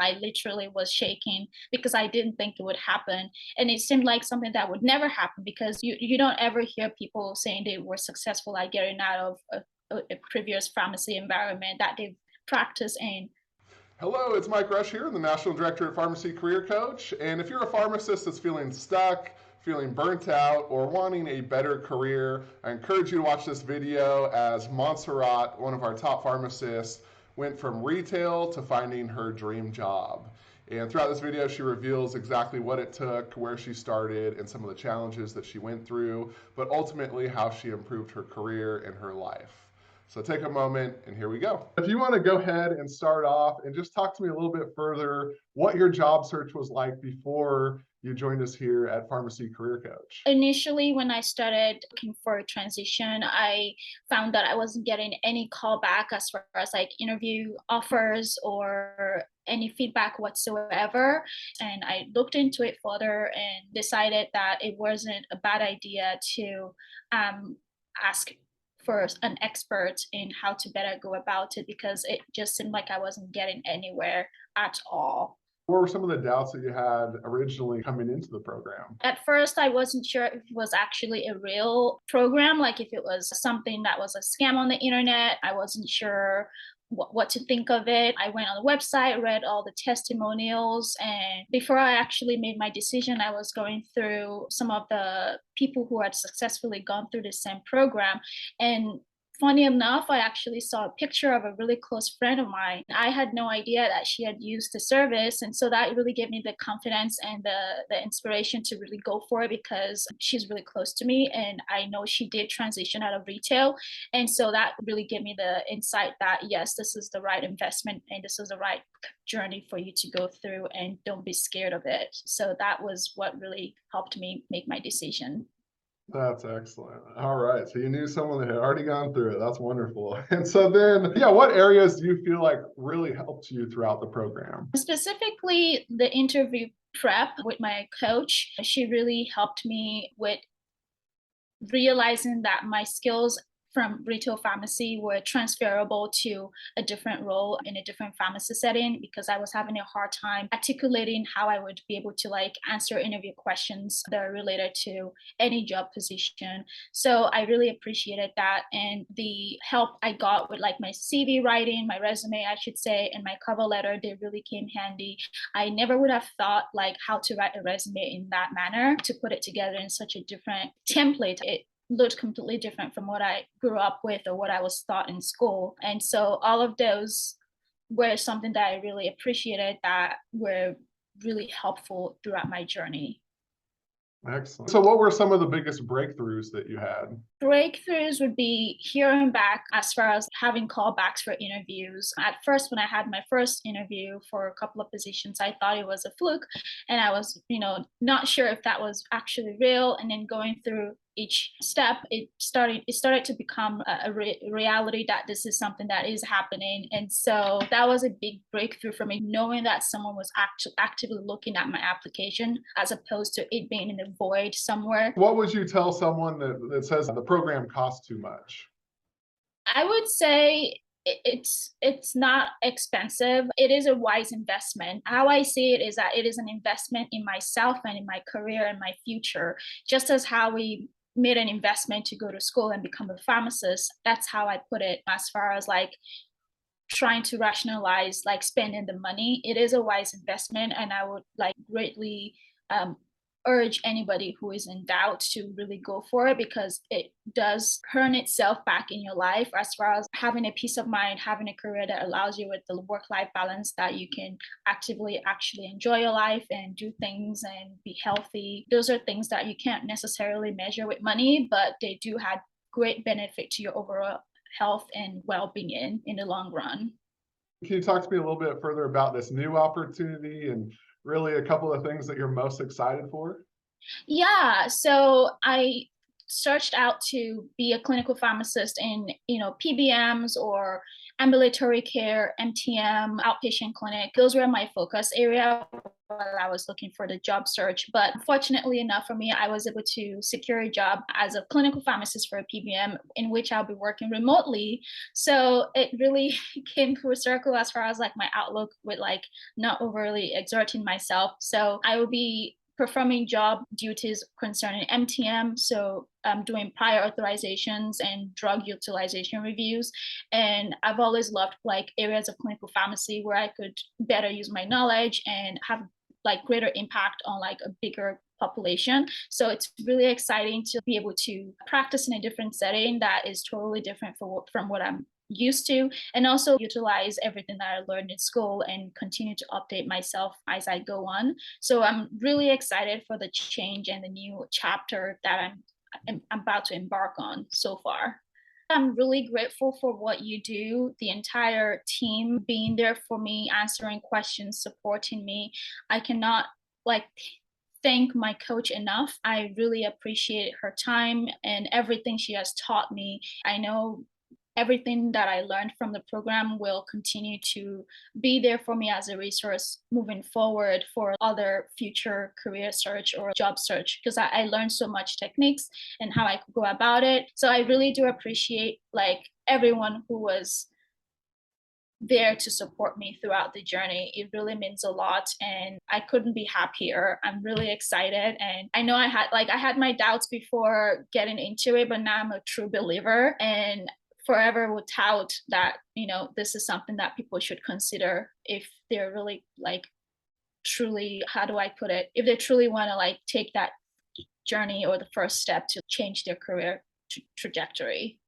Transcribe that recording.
I literally was shaking because I didn't think it would happen. And it seemed like something that would never happen because you don't ever hear people saying they were successful at getting out of a previous pharmacy environment that they've practiced in. Hello, it's Mike Rush here, the National Director at Pharmacy Career Coach. And if you're a pharmacist that's feeling stuck, feeling burnt out, or wanting a better career, I encourage you to watch this video as Monsurat, one of our top pharmacists, went from retail to finding her dream job. And throughout this video, she reveals exactly what it took, where she started, and some of the challenges that she went through, but ultimately how she improved her career and her life. So take a moment and here we go. If you want to go ahead and start off and just talk to me a little bit further, what your job search was like before you joined us here at Pharmacy Career Coach. Initially, when I started looking for a transition, I found that I wasn't getting any callback as far as like interview offers or any feedback whatsoever. And I looked into it further and decided that it wasn't a bad idea to ask for an expert in how to better go about it because it just seemed like I wasn't getting anywhere at all. What were some of the doubts that you had originally coming into the program? At first, I wasn't sure if it was actually a real program, like if it was something that was a scam on the internet. I wasn't sure what to think of it. I went on the website, read all the testimonials, and before I actually made my decision, I was going through some of the people who had successfully gone through the same program. And funny enough, I actually saw a picture of a really close friend of mine. I had no idea that she had used the service. And so that really gave me the confidence and the inspiration to really go for it because she's really close to me. And I know she did transition out of retail. And so that really gave me the insight that, yes, this is the right investment and this is the right journey for you to go through and don't be scared of it. So that was what really helped me make my decision. That's excellent. All right. So you knew someone that had already gone through it. That's wonderful. And so then, yeah, what areas do you feel like really helped you throughout the program? Specifically, the interview prep with my coach, she really helped me with realizing that my skills from retail pharmacy were transferable to a different role in a different pharmacy setting because I was having a hard time articulating how I would be able to like answer interview questions that are related to any job position. So I really appreciated that. And the help I got with like my CV writing, my resume, I should say, and my cover letter, they really came handy. I never would have thought like how to write a resume in that manner, to put it together in such a different template. It looked completely different from what I grew up with or what I was taught in school. And so all of those were something that I really appreciated that were really helpful throughout my journey. Excellent. So what were some of the biggest breakthroughs that you had? Breakthroughs would be hearing back as far as having callbacks for interviews. At first, when I had my first interview for a couple of positions, I thought it was a fluke and I was, not sure if that was actually real. And then going through each step, it started to become a reality that this is something that is happening. And so that was a big breakthrough for me, knowing that someone was actively looking at my application as opposed to it being in the void somewhere. What would you tell someone that says the program costs too much? I would say it's not expensive. It is a wise investment. How I see it is that it is an investment in myself and in my career and my future, just as how we made an investment to go to school and become a pharmacist. That's how I put it as far as like trying to rationalize like spending the money. It is a wise investment, and I would like greatly urge anybody who is in doubt to really go for it because it does earn itself back in your life as far as having a peace of mind, having a career that allows you with the work-life balance that you can actively actually enjoy your life and do things and be healthy. Those are things that you can't necessarily measure with money, but they do have great benefit to your overall health and well-being in the long run. Can you talk to me a little bit further about this new opportunity and really a couple of things that you're most excited for? Yeah, so I searched out to be a clinical pharmacist in, PBMs or ambulatory care, MTM, outpatient clinic. Those were my focus area while I was looking for the job search. But fortunately enough for me, I was able to secure a job as a clinical pharmacist for a PBM in which I'll be working remotely. So it really came full circle as far as like my outlook with like not overly exerting myself. So I will be performing job duties concerning MTM, so doing prior authorizations and drug utilization reviews. And I've always loved like areas of clinical pharmacy where I could better use my knowledge and have like greater impact on like a bigger population. So it's really exciting to be able to practice in a different setting that is totally different from what I'm used to, and also utilize everything that I learned in school and continue to update myself as I go on. So I'm really excited for the change and the new chapter that I'm about to embark on so far. I'm really grateful for what you do, the entire team being there for me, answering questions, supporting me. I cannot like thank my coach enough. I really appreciate her time and everything she has taught me. I know everything that I learned from the program will continue to be there for me as a resource moving forward for other future career search or job search, because I learned so much techniques and how I could go about it. So I really do appreciate like everyone who was there to support me throughout the journey. It really means a lot and I couldn't be happier. I'm really excited, and I know I had my doubts before getting into it, but now I'm a true believer and forever will tout that, this is something that people should consider if they're really like truly, how do I put it? If they truly want to like take that journey or the first step to change their career trajectory.